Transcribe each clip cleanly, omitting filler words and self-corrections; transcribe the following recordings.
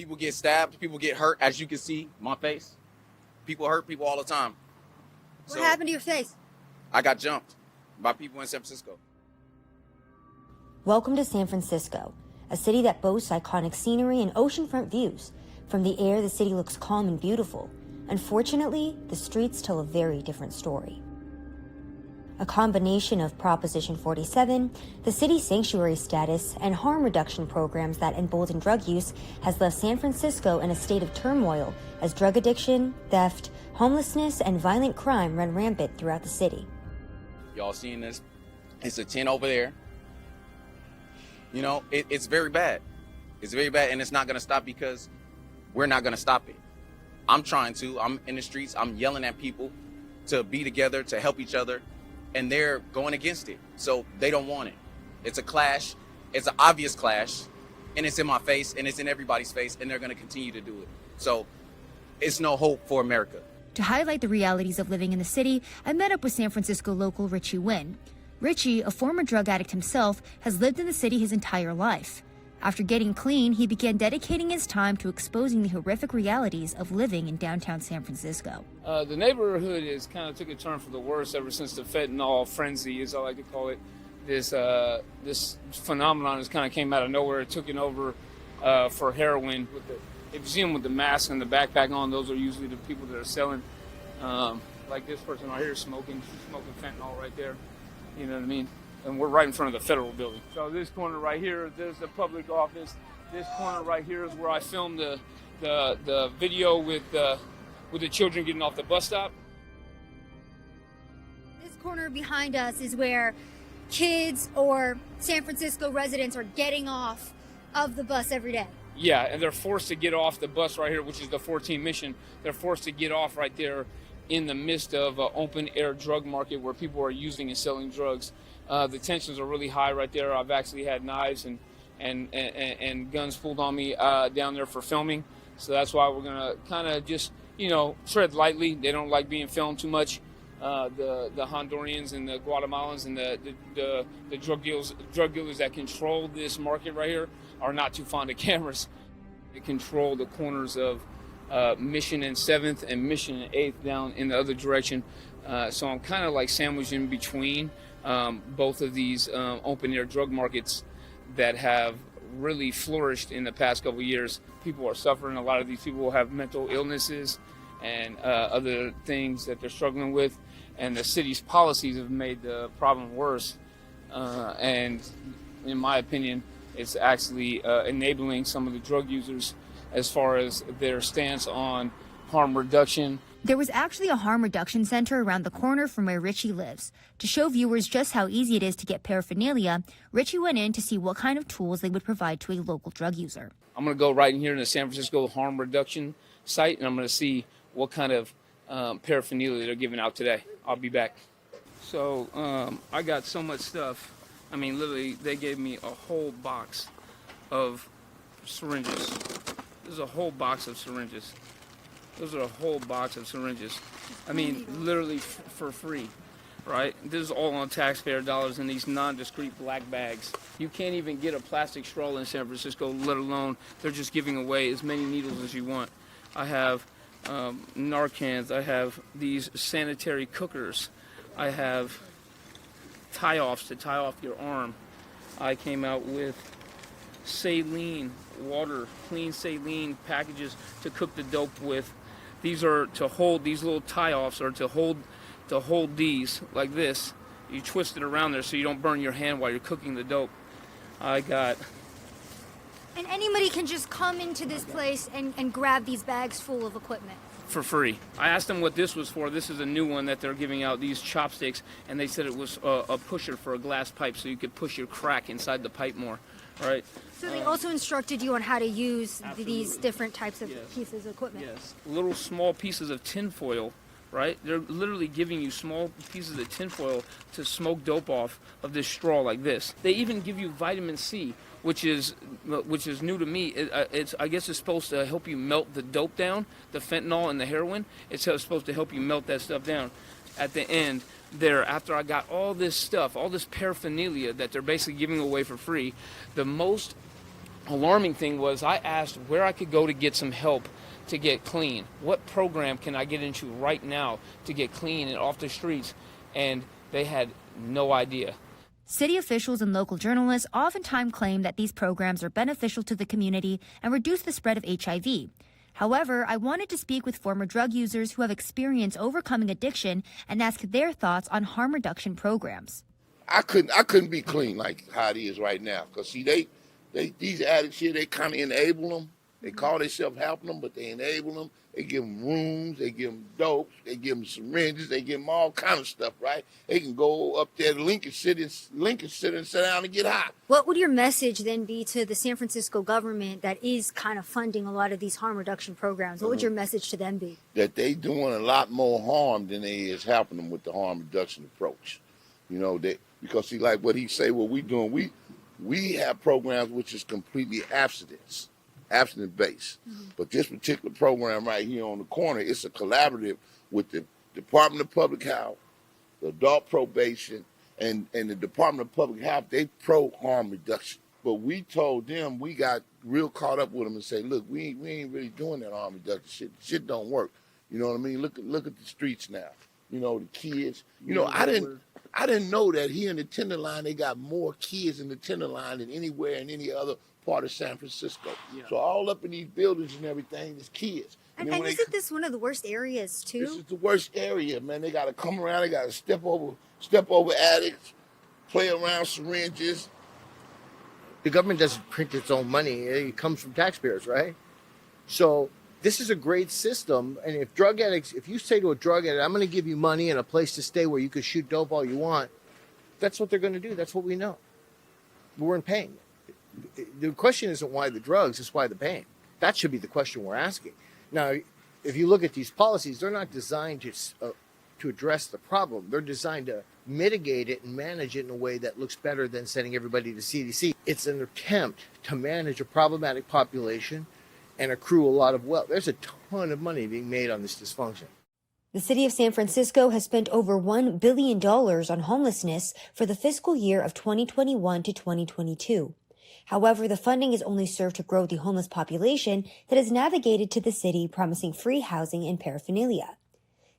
People get stabbed, people get hurt, as you can see, my face. People hurt people all the time. What happened to your face? I got jumped by people in San Francisco. Welcome to San Francisco, a city that boasts iconic scenery and oceanfront views. From the air, the city looks calm and beautiful. Unfortunately, the streets tell a very different story. A combination of Proposition 47, the city's sanctuary status, and harm reduction programs that embolden drug use has left San Francisco in a state of turmoil as drug addiction, theft, homelessness, and violent crime run rampant throughout the city. Y'all seeing this? It's a 10 over there. You know, it's very bad. It's very bad, and it's not going to stop because we're not going to stop it. I'm trying to. I'm in the streets. I'm yelling at people to be together, to help each other, and they're going against it. So they don't want it. It's a clash. It's an obvious clash, and it's in my face, and it's in everybody's face, and they're going to continue to do it. So it's no hope for America. To highlight the realities of living in the city, I met up with San Francisco local Richie Wynn. Richie, a former drug addict himself, has lived in the city his entire life. After getting clean, he began dedicating his time to exposing the horrific realities of living in downtown San Francisco. The neighborhood has kind of took a turn for the worse ever since the fentanyl frenzy, as I like to call it. This phenomenon has kind of came out of nowhere. It took it over for heroin. If you see them with the mask and the backpack on, those are usually the people that are selling. Like this person right here smoking fentanyl right there. You know what I mean? And we're right in front of the federal building. So this corner right here, there's the public office. This corner right here is where I filmed the video with the children getting off the bus stop. This corner behind us is where kids or San Francisco residents are getting off of the bus every day. Yeah, and they're forced to get off the bus right here, which is the 14 Mission. They're forced to get off right there in the midst of an open-air drug market where people are using and selling drugs. The tensions are really high right there. I've actually had knives and guns pulled on me down there for filming. So that's why we're going to kind of just, tread lightly. They don't like being filmed too much. The Hondurans and the Guatemalans and the drug dealers that control this market right here are not too fond of cameras. They control the corners of Mission and 7th and Mission and 8th down in the other direction. So I'm kind of like sandwiched in between both of these open-air drug markets that have really flourished in the past couple of years. People are suffering. A lot of these people have mental illnesses and other things that they're struggling with. And the city's policies have made the problem worse. And in my opinion, it's actually enabling some of the drug users as far as their stance on harm reduction. There was actually a harm reduction center around the corner from where Richie lives. To show viewers just how easy it is to get paraphernalia, Richie went in to see what kind of tools they would provide to a local drug user. I'm going to go right in here in the San Francisco harm reduction site, and I'm going to see what kind of paraphernalia they're giving out today. I'll be back. So I got so much stuff. I mean, literally, they gave me a whole box of syringes. This is a whole box of syringes. Those are a whole box of syringes. I mean, literally for free, right? This is all on taxpayer dollars in these non-discrete black bags. You can't even get a plastic straw in San Francisco, let alone they're just giving away as many needles as you want. I have Narcans. I have these sanitary cookers. I have tie-offs to tie off your arm. I came out with saline water, clean saline packages to cook the dope with. These are to hold, these little tie-offs are to hold these like this. You twist it around there so you don't burn your hand while you're cooking the dope. I got... And anybody can just come into this place and grab these bags full of equipment. For free. I asked them what this was for. This is a new one that they're giving out, these chopsticks, and they said it was a pusher for a glass pipe so you could push your crack inside the pipe more, right? So they also instructed you on how to use these different types of pieces of equipment. Yes, little small pieces of tinfoil, right? They're literally giving you small pieces of tinfoil to smoke dope off of this straw like this. They even give you vitamin C, which is new to me. I guess it's supposed to help you melt the dope down, the fentanyl and the heroin. It's supposed to help you melt that stuff down. At the end there, after I got all this stuff, all this paraphernalia that they're basically giving away for free, the most alarming thing was I asked where I could go to get some help to get clean. What program can I get into right now to get clean and off the streets? And they had no idea. City officials and local journalists oftentimes claim that these programs are beneficial to the community and reduce the spread of HIV. However, I wanted to speak with former drug users who have experience overcoming addiction and ask their thoughts on harm reduction programs. I couldn't be clean like how it is right now. Because, see, these addicts here, they kind of enable them. They call themselves helping them, but they enable them. They give them rooms, they give them dope, they give them syringes, they give them all kind of stuff, right? They can go up there to Lincoln City and sit down and get high. What would your message then be to the San Francisco government that is kind of funding a lot of these harm reduction programs? What would your message to them be? That they doing a lot more harm than they is helping them with the harm reduction approach. You know, because see, like what he say, what we doing, we have programs which is completely abstinence based. But this particular program right here on the corner, it's a collaborative with the Department of Public Health, the Adult Probation, and the Department of Public Health. They pro harm reduction. But we told them, we got real caught up with them and say, look, we ain't really doing that harm reduction shit. Shit don't work. You know what I mean? Look at the streets now. You know, the kids. You know, I didn't know that here in the Tenderloin, they got more kids in the Tenderloin than anywhere in any other part of San Francisco. Yeah. So all up in these buildings and everything, there's kids. And isn't this one of the worst areas too? This is the worst area, man. They got to come around. They got to step over addicts, play around syringes. The government doesn't print its own money. It comes from taxpayers, right? So this is a great system. And if you say to a drug addict, I'm going to give you money and a place to stay where you can shoot dope all you want, that's what they're going to do. That's what we know. We're in pain. The question isn't why the drugs, it's why the pain. That should be the question we're asking. Now, if you look at these policies, they're not designed to address the problem. They're designed to mitigate it and manage it in a way that looks better than sending everybody to CDC. It's an attempt to manage a problematic population and accrue a lot of wealth. There's a ton of money being made on this dysfunction. The city of San Francisco has spent over $1 billion on homelessness for the fiscal year of 2021 to 2022. However, the funding is only served to grow the homeless population that has navigated to the city, promising free housing and paraphernalia.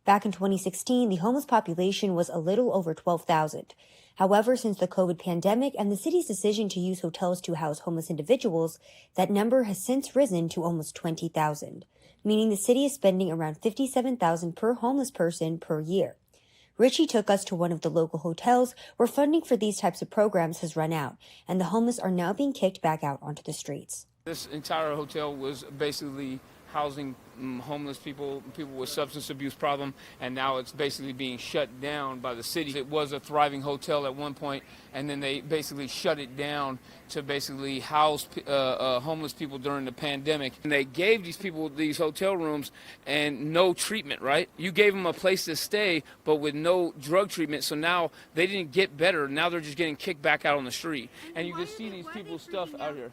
Back in 2016, the homeless population was a little over 12,000. However, since the COVID pandemic and the city's decision to use hotels to house homeless individuals, that number has since risen to almost 20,000, meaning the city is spending around $57,000 per homeless person per year. Richie took us to one of the local hotels where funding for these types of programs has run out, and the homeless are now being kicked back out onto the streets. This entire hotel was basically housing homeless people with substance abuse problem, and now it's basically being shut down by the city. It was a thriving hotel at one point, and then they basically shut it down to basically house homeless people during the pandemic. And they gave these people these hotel rooms and no treatment, right? You gave them a place to stay, but with no drug treatment, so now they didn't get better. Now they're just getting kicked back out on the street. And you can see these people's stuff out here.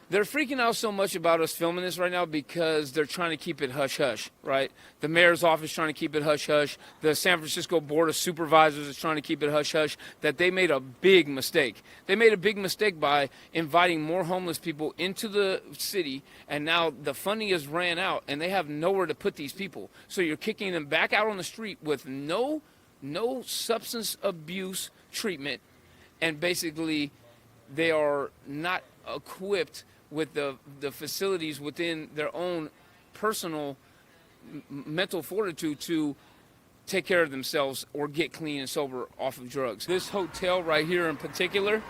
They're freaking out so much about us filming this right now because they're trying to keep it hush-hush, right? The mayor's office trying to keep it hush-hush. The San Francisco Board of Supervisors is trying to keep it hush-hush, that they made a big mistake. They made a big mistake by inviting more homeless people into the city, and now the funding has ran out, and they have nowhere to put these people. So you're kicking them back out on the street with no substance abuse treatment, and basically they are not equipped with the facilities within their own personal mental fortitude to take care of themselves or get clean and sober off of drugs. This hotel right here in particular,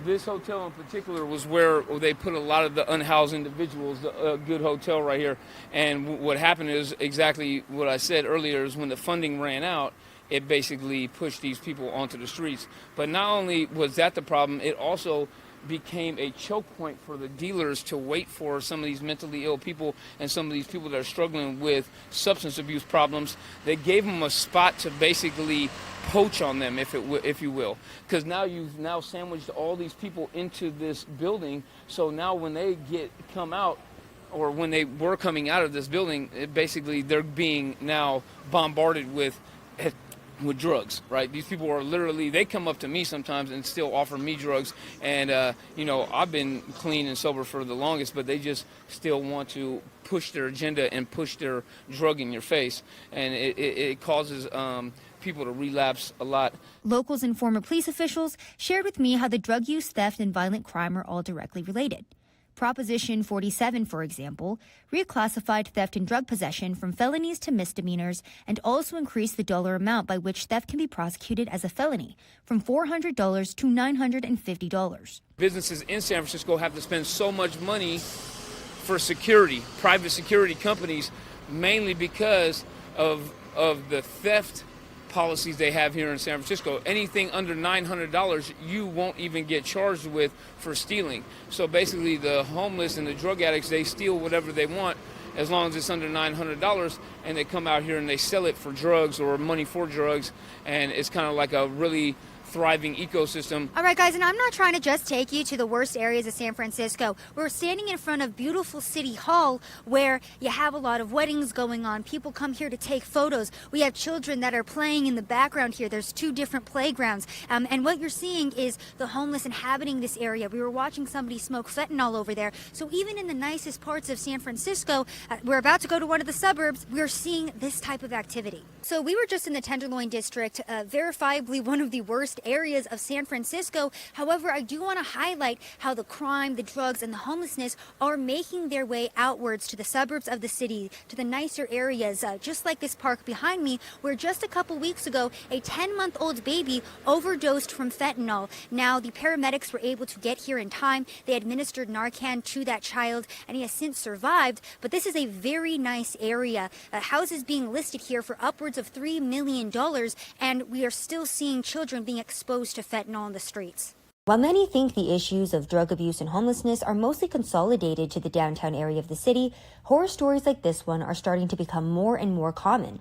this hotel in particular was where they put a lot of the unhoused individuals, a good hotel right here. And what happened is exactly what I said earlier, is when the funding ran out, it basically pushed these people onto the streets. But not only was that the problem, it also became a choke point for the dealers to wait for some of these mentally ill people and some of these people that are struggling with substance abuse problems. They gave them a spot to basically poach on them, if you will, because now you've sandwiched all these people into this building. So now when they come out, or when they were coming out of this building, basically they're being now bombarded with with drugs, right? These people are literally, they come up to me sometimes and still offer me drugs. And, you know, I've been clean and sober for the longest, but they just still want to push their agenda and push their drug in your face. And it causes people to relapse a lot. Locals and former police officials shared with me how the drug use, theft, and violent crime are all directly related. Proposition 47, for example, reclassified theft and drug possession from felonies to misdemeanors and also increased the dollar amount by which theft can be prosecuted as a felony from $400 to $950. Businesses in San Francisco have to spend so much money for security, private security companies, mainly because of the theft policies they have here in San Francisco. Anything under $900 you won't even get charged with for stealing. So basically the homeless and the drug addicts, they steal whatever they want as long as it's under $900, and they come out here and they sell it for drugs or money for drugs, and it's kind of like a really thriving ecosystem. All right, guys, and I'm not trying to just take you to the worst areas of San Francisco. We're standing in front of beautiful City Hall where you have a lot of weddings going on. People come here to take photos. We have children that are playing in the background here. There's 2 different playgrounds. And what you're seeing is the homeless inhabiting this area. We were watching somebody smoke fentanyl over there. So even in the nicest parts of San Francisco, we're about to go to one of the suburbs, we're seeing this type of activity. So we were just in the Tenderloin District, verifiably one of the worst areas of San Francisco. However, I do want to highlight how the crime, the drugs, and the homelessness are making their way outwards to the suburbs of the city, to the nicer areas, just like this park behind me, where just a couple weeks ago, a 10-month-old baby overdosed from fentanyl. Now, the paramedics were able to get here in time. They administered Narcan to that child, and he has since survived. But this is a very nice area. Houses being listed here for upwards of $3 million, and we are still seeing children being exposed to fentanyl in the streets. While many think the issues of drug abuse and homelessness are mostly consolidated to the downtown area of the city, horror stories like this one are starting to become more and more common.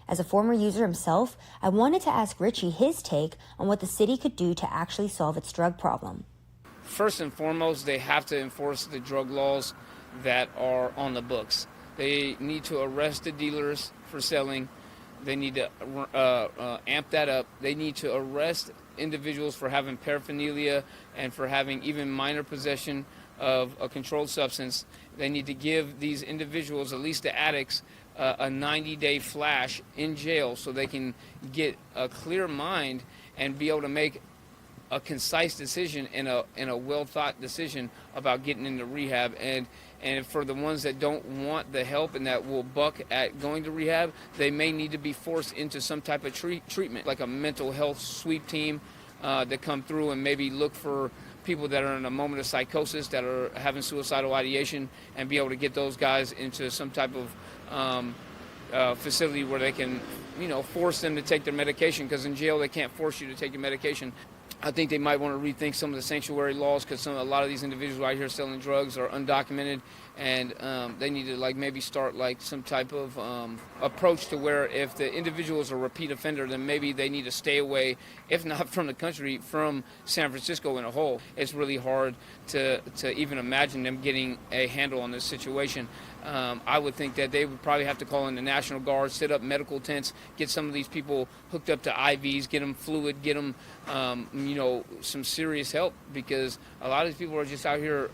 As a former user himself, I wanted to ask Richie his take on what the city could do to actually solve its drug problem. First and foremost, they have to enforce the drug laws that are on the books. They need to arrest the dealers for selling. They need to amp that up. They need to arrest individuals for having paraphernalia and for having even minor possession of a controlled substance. They need to give these individuals, at least the addicts, a 90-day flash in jail so they can get a clear mind and be able to make a concise decision and a well-thought decision about getting into rehab. And for the ones that don't want the help and that will buck at going to rehab, they may need to be forced into some type of treatment, like a mental health sweep team that come through and maybe look for people that are in a moment of psychosis, that are having suicidal ideation, and be able to get those guys into some type of facility where they can, force them to take their medication, because in jail they can't force you to take your medication. I think they might want to rethink some of the sanctuary laws, because a lot of these individuals out here selling drugs are undocumented, and they need to maybe start some type of approach to where if the individual is a repeat offender, then maybe they need to stay away, if not from the country, from San Francisco in a whole. It's really hard to even imagine them getting a handle on this situation. I would think that they would probably have to call in the National Guard, set up medical tents, get some of these people hooked up to IVs, get them fluid, get them, some serious help, because a lot of these people are just out here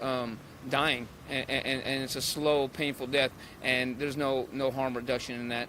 dying, and it's a slow, painful death, and there's no harm reduction in that.